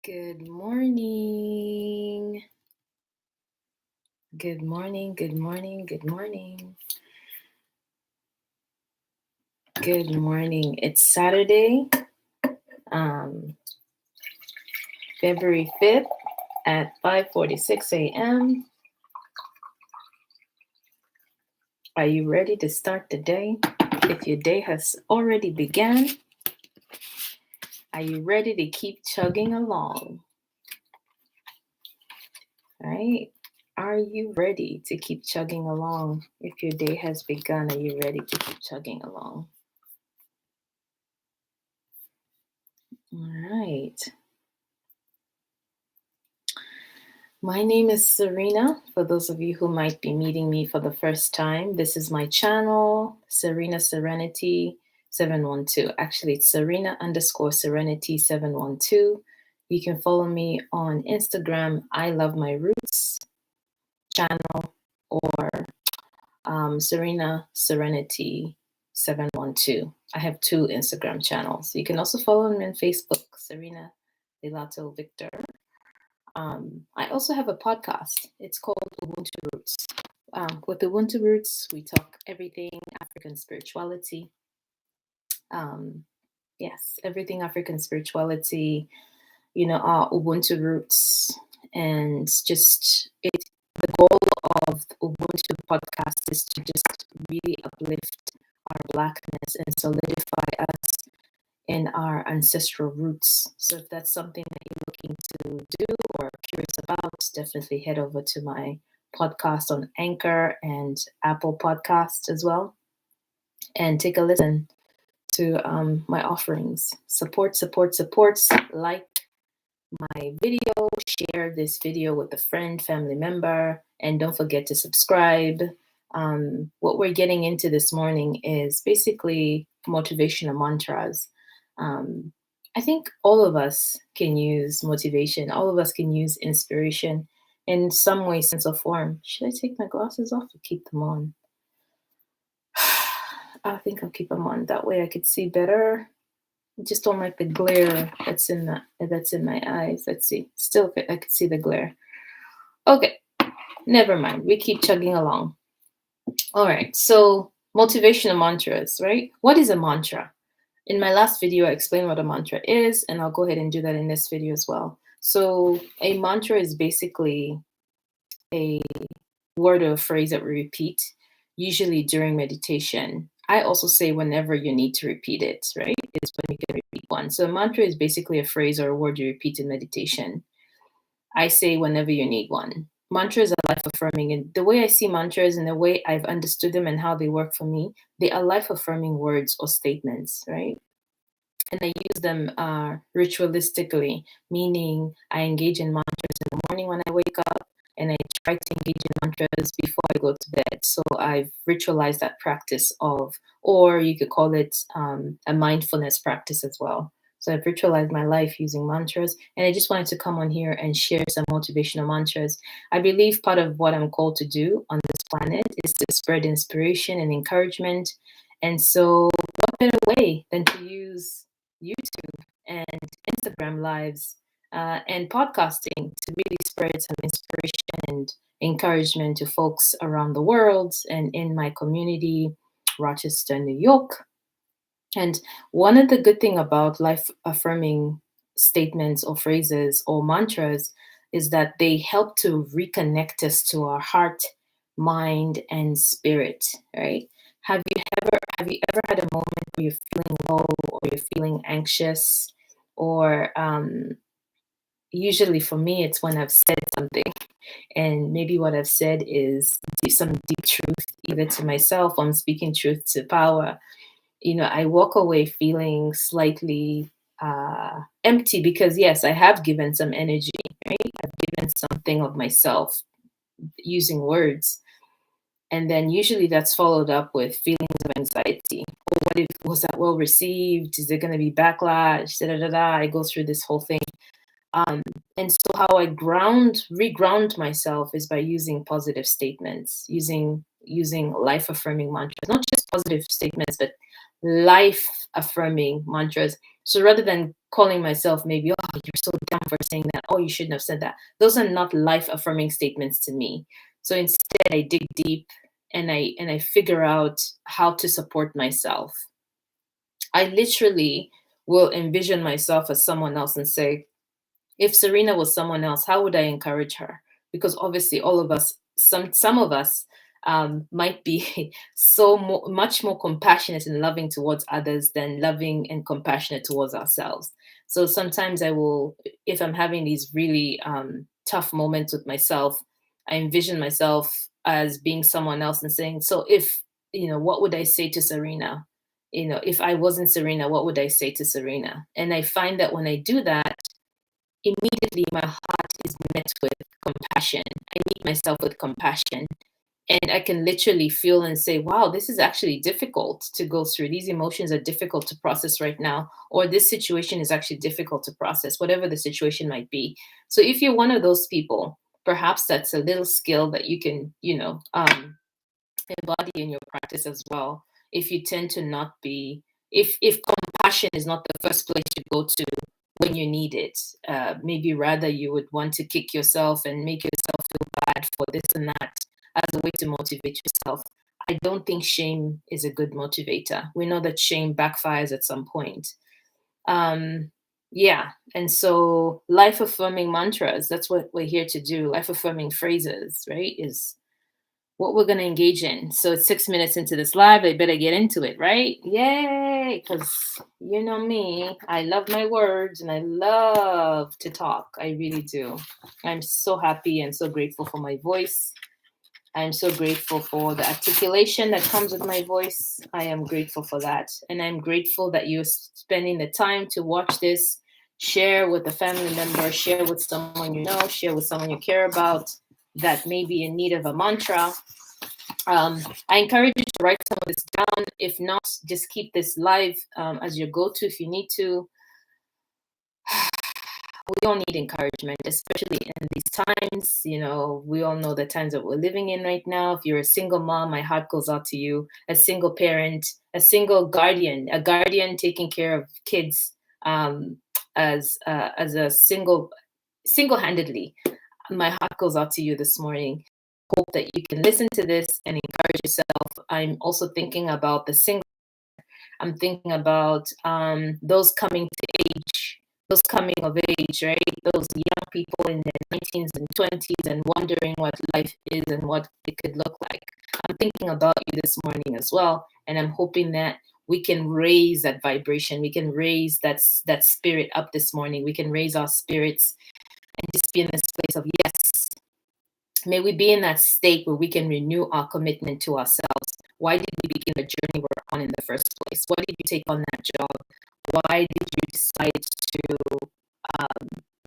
Good morning. Good morning, good morning, good morning. Good morning. It's Saturday, February 5th at 5:46 a.m. Are you ready to start the day? If your day has already begun, are you ready to keep chugging along? Right? Are you ready to keep chugging along? If your day has begun, are you ready to keep chugging along? All right. My name is Serena. For those of you who might be meeting me for the first time, this is my channel, Serena Serenity 712. Actually, it's Serena_Serenity 712. You can follow me on Instagram, I Love My Roots channel, or Serena Serenity 712. I have two Instagram channels. You can also follow me on Facebook, Serena Delato Victor. I also have a podcast. It's called Ubuntu Roots. With Ubuntu Roots, we talk everything African spirituality. Yes, everything African spirituality, our Ubuntu Roots. And just the goal of the Ubuntu podcast is to just really uplift our Blackness and solidify us in our ancestral roots. So if that's something that you're looking to do or curious about, definitely head over to my podcast on Anchor and Apple Podcasts as well, and take a listen to my offerings. Support. Like my video, share this video with a friend, family member, and don't forget to subscribe. What we're getting into this morning is basically motivational mantras. I think all of us can use motivation. All of us can use inspiration in some way, sense, or form. Should I take my glasses off or keep them on? I think I'll keep them on. That way I could see better. I just don't like the glare that's in my eyes. Let's see. Still, I could see the glare. Okay, never mind. We keep chugging along. All right. So motivational mantras, right? What is a mantra? In my last video, I explained what a mantra is, and I'll go ahead and do that in this video as well. So a mantra is basically a word or phrase that we repeat, usually during meditation. I also say whenever you need to repeat it, right? Is when you can repeat one. So a mantra is basically a phrase or a word you repeat in meditation. I say whenever you need one. Mantras are life-affirming. And the way I see mantras and the way I've understood them and how they work for me, they are life-affirming words or statements, right? And I use them ritualistically, meaning I engage in mantras in the morning when I wake up, and I try to engage in mantras before I go to bed. So I've ritualized that practice or you could call it a mindfulness practice as well. So I've ritualized my life using mantras, and I just wanted to come on here and share some motivational mantras. I believe part of what I'm called to do on this planet is to spread inspiration and encouragement. And so what better way than to use YouTube and Instagram lives and podcasting to really spread some inspiration and encouragement to folks around the world and in my community, Rochester, New York. And one of the good thing about life affirming statements or phrases or mantras is that they help to reconnect us to our heart, mind, and spirit, right? Have you ever had a moment where you're feeling low or you're feeling anxious, or usually for me it's when I've said something, and maybe what I've said is some deep truth, either to myself or I'm speaking truth to power. I walk away feeling slightly empty because, yes, I have given some energy, right? I've given something of myself using words. And then usually that's followed up with feelings of anxiety. Oh, what if was that well received? Is there going to be backlash? Da, da, da, da. I go through this whole thing. And so how I reground myself is by using positive statements, using life-affirming mantras, not just positive statements, but life-affirming mantras. So rather than calling myself maybe, oh, you're so dumb for saying that, oh, you shouldn't have said that, those are not life affirming statements to me. So instead, I dig deep and I figure out how to support myself. I literally will envision myself as someone else and say, if Serena was someone else, how would I encourage her? Because obviously, all of us, some of us, might be much more compassionate and loving towards others than loving and compassionate towards ourselves. So sometimes I will, if I'm having these really tough moments with myself, I envision myself as being someone else and saying, so if, what would I say to Serena? If I wasn't Serena, what would I say to Serena? And I find that when I do that, immediately my heart is met with compassion. I meet myself with compassion. And I can literally feel and say, wow, this is actually difficult to go through. These emotions are difficult to process right now, or this situation is actually difficult to process, whatever the situation might be. So if you're one of those people, perhaps that's a little skill that you can, embody in your practice as well. If you tend to not be, if compassion is not the first place you go to when you need it, maybe rather you would want to kick yourself and make yourself feel bad for this and that as a way to motivate yourself. I don't think shame is a good motivator. We know that shame backfires at some point. Yeah, and so life affirming mantras, that's what we're here to do. Life affirming phrases, right, is what we're going to engage in. So it's 6 minutes into this live. I better get into it, right? Yay! Because you know me, I love my words and I love to talk. I really do. I'm so happy and so grateful for my voice. I'm so grateful for the articulation that comes with my voice. I am grateful for that. And I'm grateful that you're spending the time to watch this, share with a family member, share with someone you know, share with someone you care about that may be in need of a mantra. I encourage you to write some of this down. If not, just keep this live as your go-to if you need to. We all need encouragement, especially in these times. We all know the times that we're living in right now. If you're a single mom, my heart goes out to you. A single parent, a single guardian, a guardian taking care of kids as a single-handedly. My heart goes out to you this morning. Hope that you can listen to this and encourage yourself. I'm also thinking about the single. I'm thinking about those coming of age, right? Those young people in their 19s and 20s and wondering what life is and what it could look like. I'm thinking about you this morning as well, and I'm hoping that we can raise that vibration. We can raise that spirit up this morning. We can raise our spirits and just be in this place of yes. May we be in that state where we can renew our commitment to ourselves. Why did we begin the journey we're on in the first place? Why did you take on that job? Why did you decide to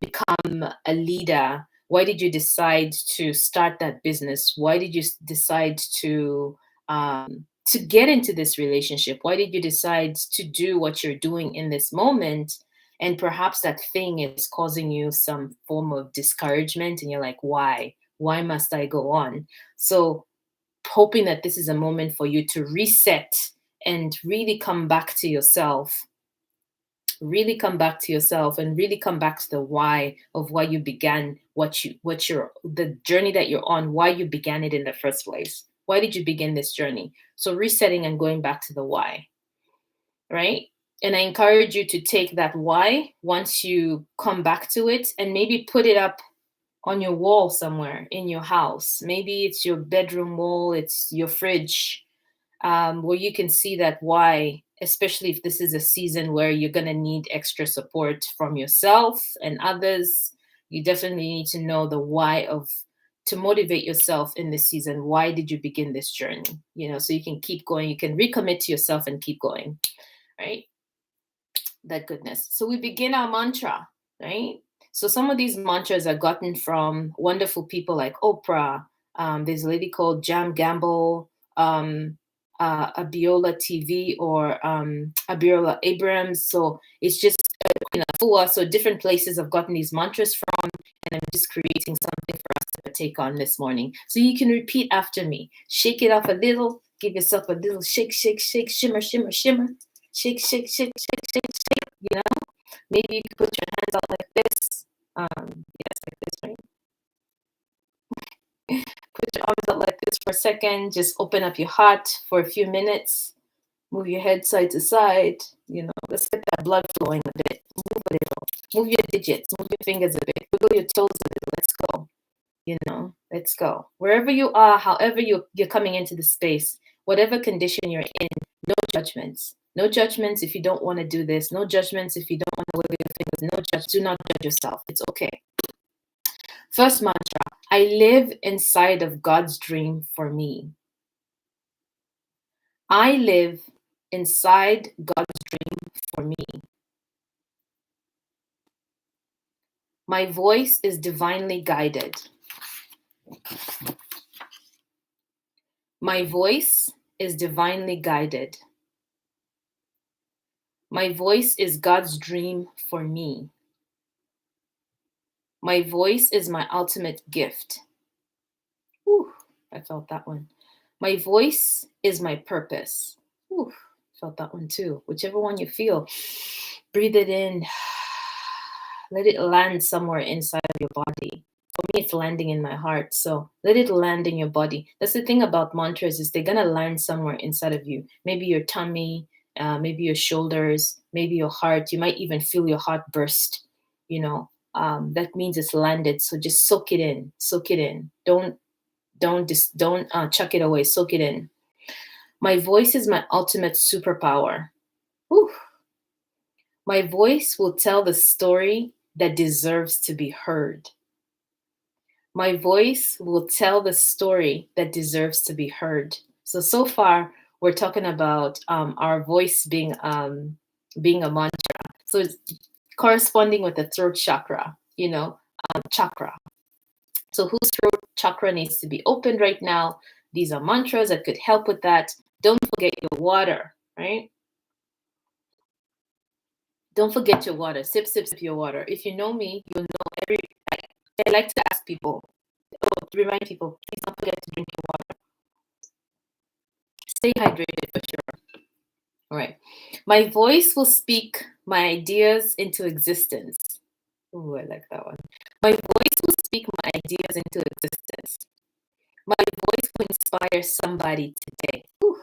become a leader? Why did you decide to start that business? Why did you decide to get into this relationship? Why did you decide to do what you're doing in this moment? And perhaps that thing is causing you some form of discouragement, and you're like, why? Why must I go on? So, hoping that this is a moment for you to reset and really come back to yourself. Really come back to yourself and really come back to the why of why you began the journey that you're on, why you began it in the first place. Why did you begin this journey? So resetting and going back to the why, right? And I encourage you to take that why once you come back to it and maybe put it up on your wall somewhere in your house. Maybe it's your bedroom wall, it's your fridge, where you can see that why, especially if this is a season where you're going to need extra support from yourself and others. You definitely need to know the why to motivate yourself in this season. Why did you begin this journey? So you can keep going. You can recommit to yourself and keep going, right? That goodness. So we begin our mantra, right? So some of these mantras are gotten from wonderful people like Oprah. There's a lady called Jam Gamble, Abiola TV, or Abiola Abrams. So it's just so different places I've gotten these mantras from, and I'm just creating something for us to take on this morning. So you can repeat after me. Shake it off a little. Give yourself a little shake, shake, shake, shimmer, shimmer, shimmer. Shake, shake, shake, shake, shake, shake. You know, maybe you could put your hands out like this. Yes, like this, right? Put your arms out like this for a second. Just open up your heart for a few minutes. Move your head side to side. You know, let's get that blood flowing a bit. Move a little. Move your digits. Move your fingers a bit. Wiggle your toes a little. Let's go. You know, let's go. Wherever you are, however you're coming into the space, whatever condition you're in, no judgments. No judgments if you don't want to do this. No judgments if you don't want to wiggle your fingers. No judge. Do not judge yourself. It's okay. First mantra, I live inside of God's dream for me. I live inside God's dream for me. My voice is divinely guided. My voice is divinely guided. My voice is God's dream for me. My voice is my ultimate gift. Whew, I felt that one. My voice is my purpose. Whew, felt that one too. Whichever one you feel, breathe it in. Let it land somewhere inside of your body. For me, it's landing in my heart. So let it land in your body. That's the thing about mantras is they're going to land somewhere inside of you. Maybe your tummy, maybe your shoulders, maybe your heart. You might even feel your heart burst. You know, that means it's landed. So just soak it in. Soak it in. Don't chuck it away. Soak it in. My voice is my ultimate superpower. Whew. My voice will tell the story that deserves to be heard. My voice will tell the story that deserves to be heard. So far, we're talking about our voice being a mantra. So it's corresponding with the throat chakra, chakra. So whose throat chakra needs to be opened right now? These are mantras that could help with that. Don't forget your water, right? Don't forget your water. Sip, sip, sip your water. If you know me, you'll know I like to ask people, remind people, please don't forget to drink your water. Stay hydrated for sure. All right. My voice will speak my ideas into existence. Ooh, I like that one. My voice will speak my ideas into existence. My voice will inspire somebody today. Ooh.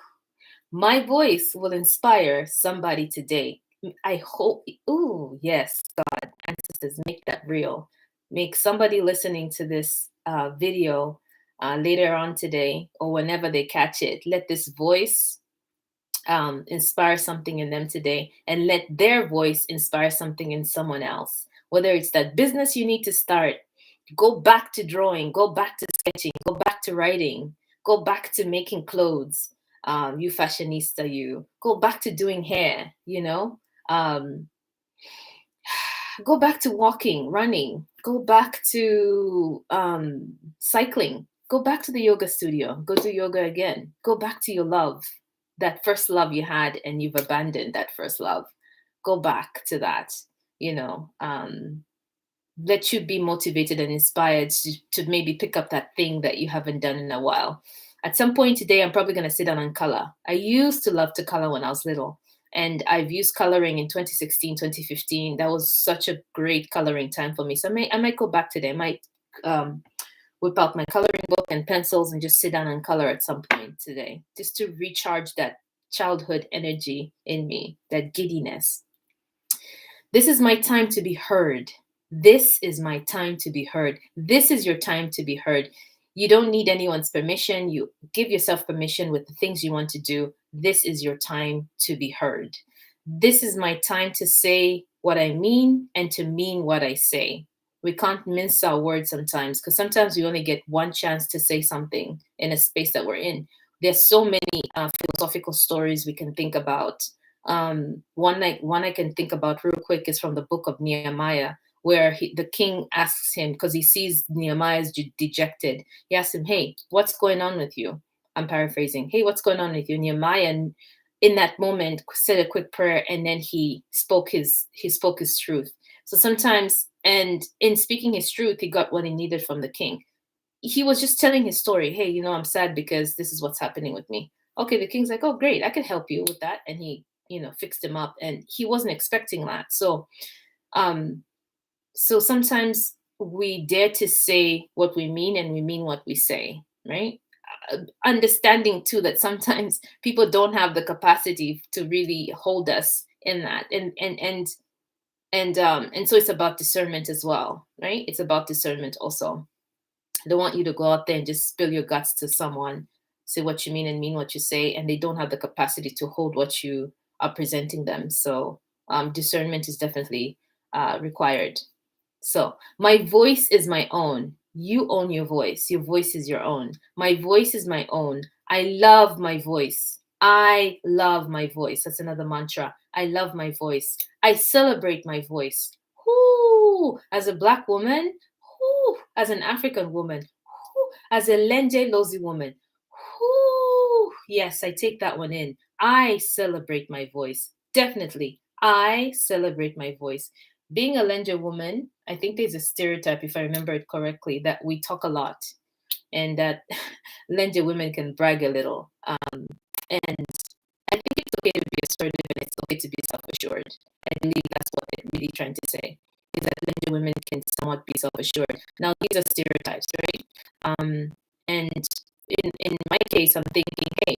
My voice will inspire somebody today. I hope, ooh, yes, God, ancestors, make that real. Make somebody listening to this video later on today or whenever they catch it, let this voice inspire something in them today and let their voice inspire something in someone else. Whether it's that business you need to start, go back to drawing, go back to sketching, go back to writing, go back to making clothes. You fashionista, you go back to doing hair, um, go back to walking, running, go back to cycling, go back to the yoga studio, go do yoga again, go back to your love, that first love you had and you've abandoned that first love. Go back to that, let you be motivated and inspired to maybe pick up that thing that you haven't done in a while. At some point today, I'm probably going to sit down and color. I used to love to color when I was little. And I've used coloring in 2016, 2015. That was such a great coloring time for me. So I might go back today. I might whip out my coloring book and pencils and just sit down and color at some point today, just to recharge that childhood energy in me, that giddiness. This is my time to be heard. This is my time to be heard. This is your time to be heard. You don't need anyone's permission. You give yourself permission with the things you want to do. This is your time to be heard. This is my time to say what I mean and to mean what I say. We can't mince our words sometimes because sometimes we only get one chance to say something in a space that we're in. There's so many philosophical stories we can think about. One I can think about real quick is from the book of Nehemiah, where the king asks him, because he sees Nehemiah's dejected. He asks him, "Hey, what's going on with you?" I'm paraphrasing. "Hey, what's going on with you?" Nehemiah, in that moment, said a quick prayer, and then he spoke his truth. So sometimes, and in speaking his truth, he got what he needed from the king. He was just telling his story. "Hey, I'm sad because this is what's happening with me." Okay, the king's like, "Oh, great, I can help you with that," and he fixed him up, and he wasn't expecting that. Um, so sometimes we dare to say what we mean, and we mean what we say, right? Understanding too that sometimes people don't have the capacity to really hold us in that, and so it's about discernment as well, right? It's about discernment also. I don't want you to go out there and just spill your guts to someone, say what you mean and mean what you say, and they don't have the capacity to hold what you are presenting them. So discernment is definitely required. So my voice is my own. You own your voice. Your voice is your own. My voice is my own. I love my voice. I love my voice. That's another mantra. I love my voice. I celebrate my voice. Whoo! As a Black woman, whoo! As an African woman, whoo! As a Lenje Lozi woman, whoo! Yes, I take that one in. I celebrate my voice. Definitely. I celebrate my voice. Being a Lenje woman, I think there's a stereotype, if I remember it correctly, that we talk a lot and that Lenje women can brag a little. And I think it's okay to be assertive and it's okay to be self-assured. I believe that's what they're really trying to say, is that Lenje women can somewhat be self-assured. Now, these are stereotypes, right? And in my case, I'm thinking, hey,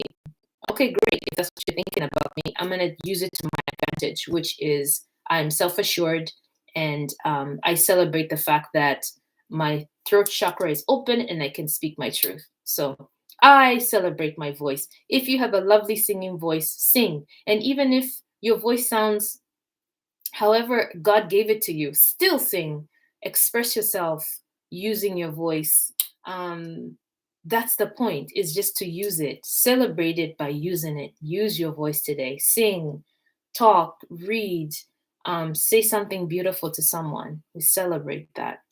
okay, great. If that's what you're thinking about me, I'm going to use it to my advantage, which is I'm self-assured, and I celebrate the fact that my throat chakra is open and I can speak my truth. So I celebrate my voice. If you have a lovely singing voice, sing. And even if your voice sounds however God gave it to you, still sing. Express yourself using your voice. That's the point, is just to use it. Celebrate it by using it. Use your voice today. Sing, talk, read, say something beautiful to someone. We celebrate that.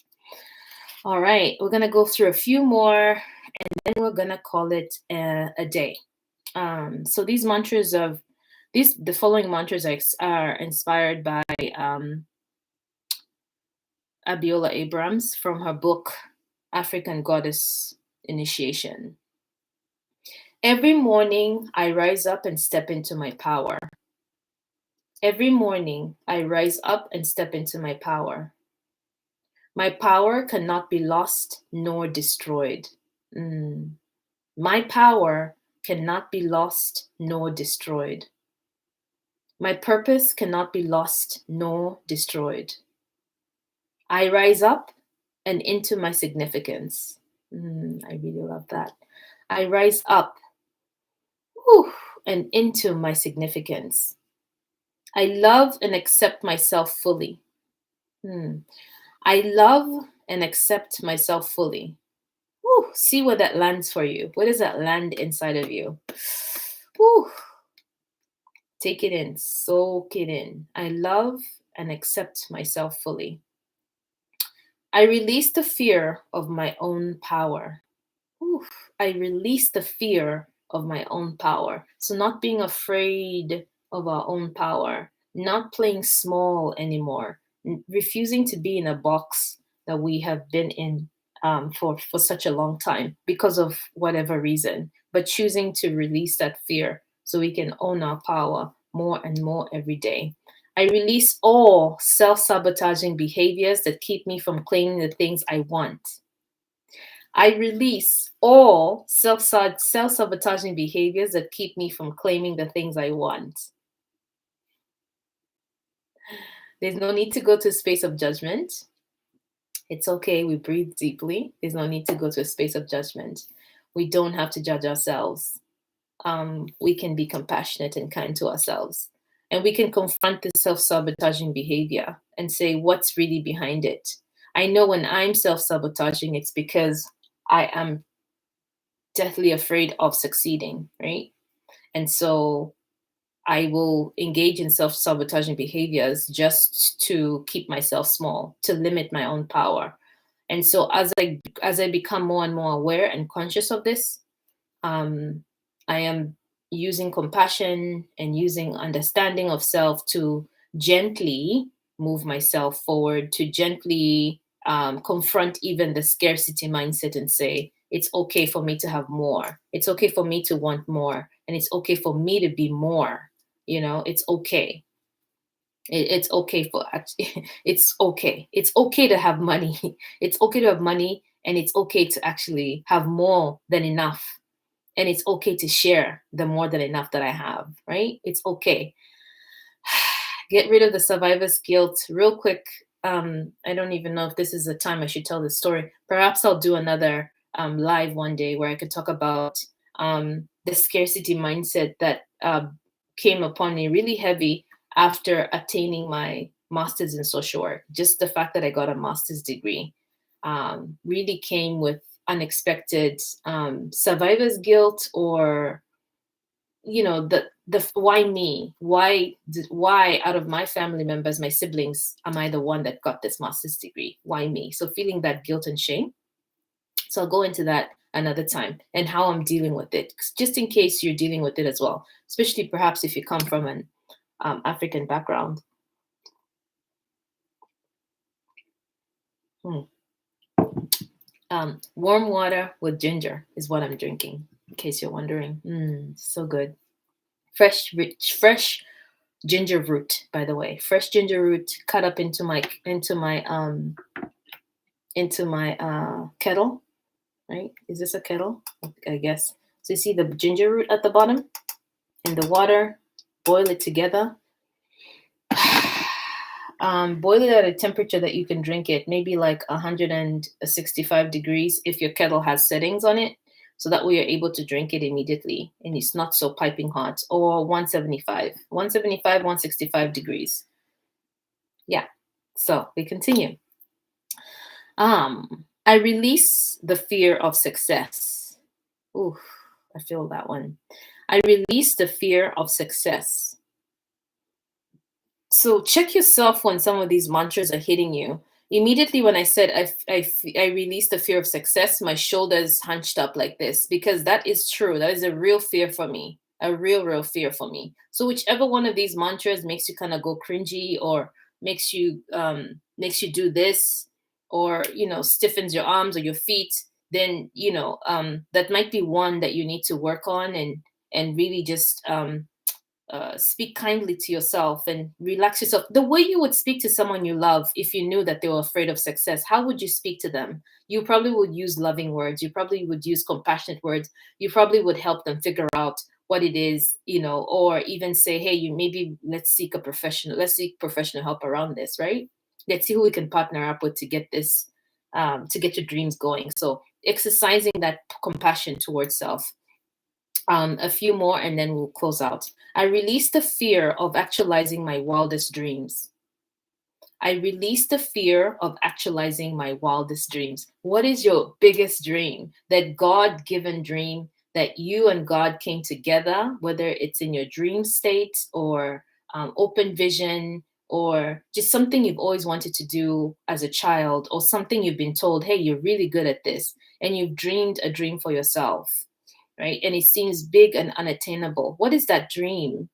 All right, we're going to go through a few more, and then we're going to call it a day. So these mantras the following mantras are inspired by Abiola Abrams from her book, African Goddess Initiation. Every morning, I rise up and step into my power. Every morning, I rise up and step into my power. My power cannot be lost nor destroyed. My power cannot be lost nor destroyed. My purpose cannot be lost nor destroyed. I rise up and into my significance. I really love that. I rise up and into my significance. I love and accept myself fully. I love and accept myself fully. See where that lands for you. Where does that land inside of you? Take it in, soak it in. I love and accept myself fully. I release the fear of my own power. I release the fear of my own power. So not being afraid of our own power, not playing small anymore, refusing to be in a box that we have been in for such a long time because of whatever reason, but choosing to release that fear so we can own our power more and more every day. I release all self-sabotaging behaviors that keep me from claiming the things I want. I release all self-sabotaging behaviors that keep me from claiming the things I want. There's no need to go to a space of judgment. It's okay. We breathe deeply. There's no need to go to a space of judgment. We don't have to judge ourselves. We can be compassionate and kind to ourselves. And we can confront the self-sabotaging behavior and say, what's really behind it? I know when I'm self-sabotaging, it's because I am deathly afraid of succeeding, right? And so I will engage in self-sabotaging behaviors just to keep myself small, to limit my own power. And so as I become more and more aware and conscious of this, I am using compassion and using understanding of self to gently move myself forward, to gently confront even the scarcity mindset and say, it's okay for me to have more. It's okay for me to want more. And it's okay for me to be more. It's okay. It's okay for it's okay. It's okay to have money. It's okay to have money, and it's okay to actually have more than enough. And it's okay to share the more than enough that I have, right? It's okay. Get rid of the survivor's guilt real quick. I don't even know if this is the time I should tell this story. Perhaps I'll do another live one day where I could talk about the scarcity mindset that came upon me really heavy after attaining my master's in social work. Just the fact that I got a master's degree really came with unexpected survivor's guilt, or the why me, why out of my family members, my siblings, am I the one that got this master's degree? Why me? So feeling that guilt and shame. So I'll go into that another time, and how I'm dealing with it, just in case you're dealing with it as well, especially perhaps if you come from an African background. Warm water with ginger is what I'm drinking, in case you're wondering. So good. Fresh ginger root, by the way. Fresh ginger root cut up into my kettle, right? Is this a kettle? I guess. So you see the ginger root at the bottom and the water, boil it together. Boil it at a temperature that you can drink it, maybe like 165 degrees if your kettle has settings on it. So that way you're able to drink it immediately and it's not so piping hot, or 165 degrees. Yeah. So we continue. I release the fear of success. Ooh, I feel that one. I release the fear of success. So check yourself when some of these mantras are hitting you. Immediately when I said I released the fear of success, my shoulders hunched up like this, because that is true. That is a real fear for me, a real fear for me. So whichever one of these mantras makes you kind of go cringy, or makes you do this, or stiffens your arms or your feet, then that might be one that you need to work on, and really just speak kindly to yourself and relax yourself. The way you would speak to someone you love if you knew that they were afraid of success, how would you speak to them? You probably would use loving words. You probably would use compassionate words. You probably would help them figure out what it is, or even say, hey, let's seek professional help around this, right? Let's see who we can partner up with to get this, to get your dreams going. So exercising that compassion towards self. A few more and then we'll close out. I release the fear of actualizing my wildest dreams. I release the fear of actualizing my wildest dreams. What is your biggest dream? That God-given dream that you and God came together, whether it's in your dream state, or open vision, or just something you've always wanted to do as a child, or something you've been told, hey, you're really good at this, and you've dreamed a dream for yourself, right? And it seems big and unattainable. What is that dream?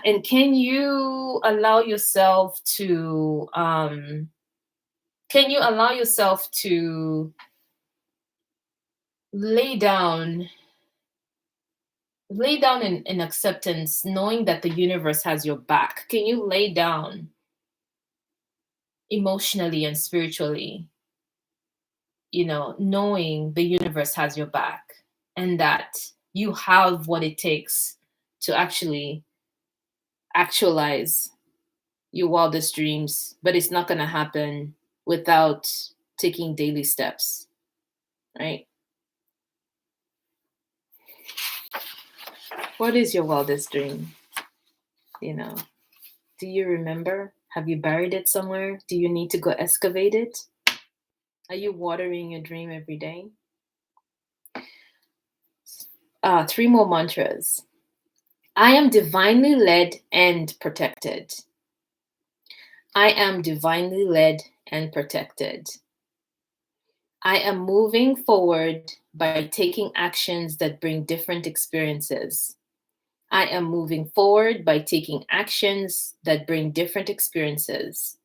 And can you allow yourself to lay down in acceptance, knowing that the universe has your back? Can you lay down emotionally and spiritually, knowing the universe has your back, and that you have what it takes to actually actualize your wildest dreams, but it's not going to happen without taking daily steps, right? What is your wildest dream? Do you remember? Have you buried it somewhere? Do you need to go excavate it? Are you watering your dream every day? 3 more mantras. I am divinely led and protected. I am divinely led and protected. I am moving forward by taking actions that bring different experiences. I am moving forward by taking actions that bring different experiences.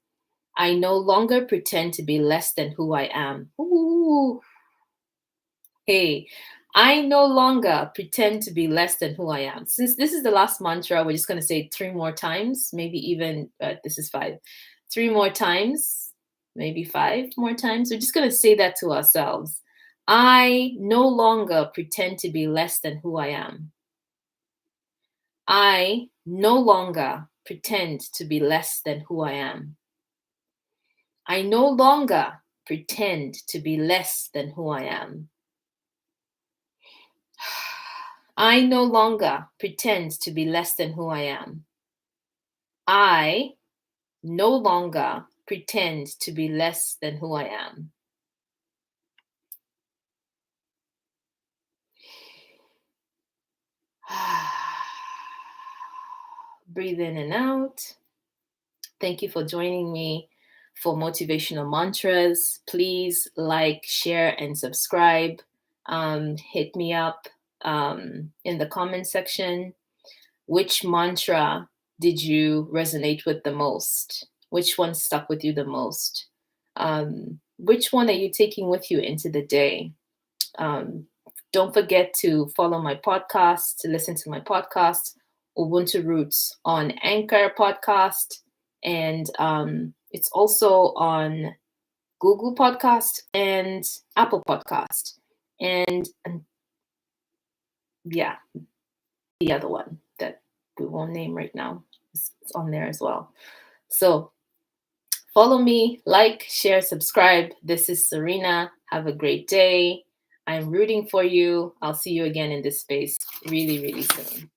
I no longer pretend to be less than who I am. Ooh. Hey, I no longer pretend to be less than who I am. Since this is the last mantra, we're just going to say it 3 more times, maybe even, this is 5. 3 more times, maybe 5 more times. We're just going to say that to ourselves. I no longer pretend to be less than who I am. I no longer pretend to be less than who I am. I no longer pretend to be less than who I am. I no longer pretend to be less than who I am. I no longer pretend to be less than who I am. Breathe in and out. Thank you for joining me for Motivational Mantras. Please like, share, and subscribe. Hit me up in the comment section. Which mantra did you resonate with the most? Which one stuck with you the most? Which one are you taking with you into the day? Don't forget to follow my podcast, to listen to my podcast, Ubuntu Roots, on Anchor Podcast. And it's also on Google Podcast and Apple Podcast. And yeah, the other one that we won't name right now is on there as well. So follow me, like, share, subscribe. This is Serena. Have a great day. I'm rooting for you. I'll see you again in this space really, really soon.